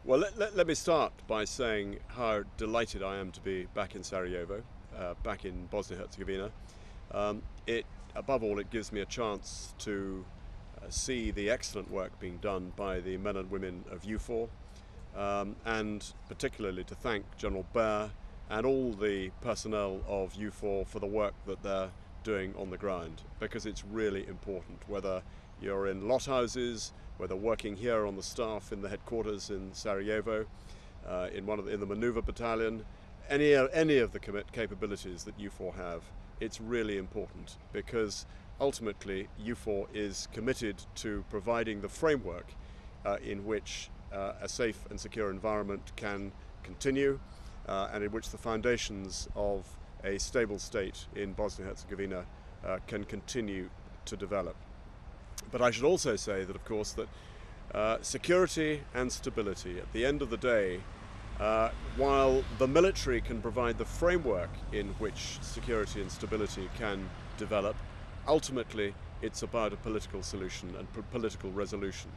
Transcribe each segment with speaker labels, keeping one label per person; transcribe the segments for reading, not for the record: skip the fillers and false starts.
Speaker 1: Well, let me start by saying how delighted I am to be back in Sarajevo, back in Bosnia-Herzegovina. Above all, it gives me a chance to see the excellent work being done by the men and women of EUFOR, and particularly to thank General Baer and all the personnel of EUFOR for the work that they're doing on the ground, because it's really important, whether you're in lot houses, whether working here on the staff in the headquarters in Sarajevo, in the maneuver battalion, any of the capabilities that EUFOR have. It's really important because ultimately EUFOR is committed to providing the framework in which a safe and secure environment can continue, and in which the foundations of a stable state in Bosnia-Herzegovina can continue to develop. But I should also say that, of course, that security and stability, at the end of the day, while the military can provide the framework in which security and stability can develop, ultimately it's about a political solution and political resolution.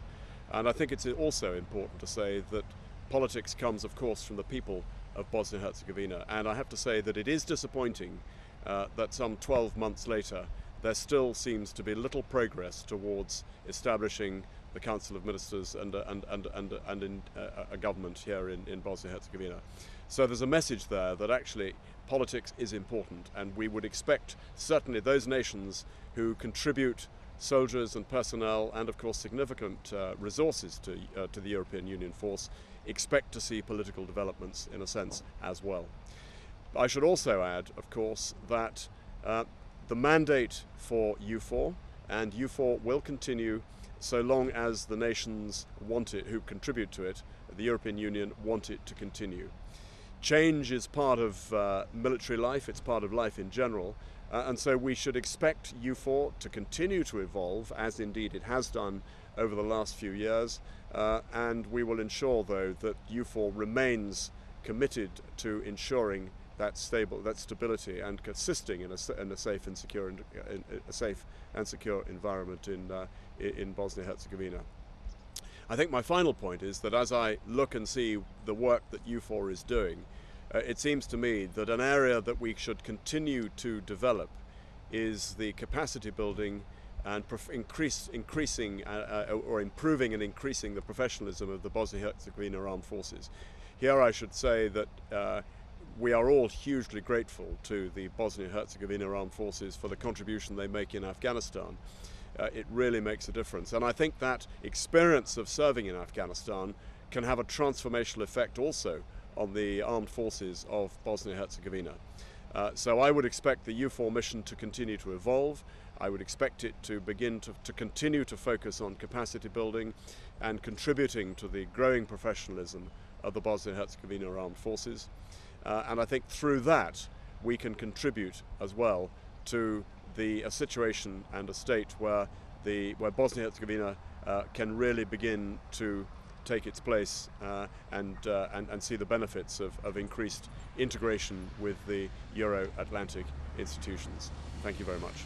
Speaker 1: And I think it's also important to say that politics comes, of course, from the people of Bosnia-Herzegovina. And I have to say that it is disappointing that some 12 months later there still seems to be little progress towards establishing the Council of Ministers and a government here in Bosnia-Herzegovina. So there's a message there that actually politics is important, and we would expect certainly those nations who contribute soldiers and personnel and of course significant resources to the European Union force expect to see political developments in a sense as well. I should also add, of course, that the mandate for EUFOR, and EUFOR will continue so long as the nations want it, who contribute to it, the European Union, want it to continue. Change is part of military life, it's part of life in general, and so we should expect EUFOR to continue to evolve, as indeed it has done over the last few years, and we will ensure, though, that EUFOR remains committed to ensuring that stability and assisting in a safe and secure environment in Bosnia-Herzegovina. I think my final point is that as I look and see the work that EUFOR is doing, it seems to me that an area that we should continue to develop is the capacity building and improving and increasing the professionalism of the Bosnia-Herzegovina armed forces. Here I should say that we are all hugely grateful to the Bosnia-Herzegovina armed forces for the contribution they make in Afghanistan. It really makes a difference, and I think that experience of serving in Afghanistan can have a transformational effect also on the armed forces of Bosnia-Herzegovina. So I would expect the EUFOR mission to continue to evolve. I would expect it to begin to continue to focus on capacity building and contributing to the growing professionalism of the Bosnia-Herzegovina armed forces. And I think through that we can contribute as well to a situation and a state where Bosnia-Herzegovina can really begin to take its place and see the benefits of increased integration with the Euro-Atlantic institutions. Thank you very much.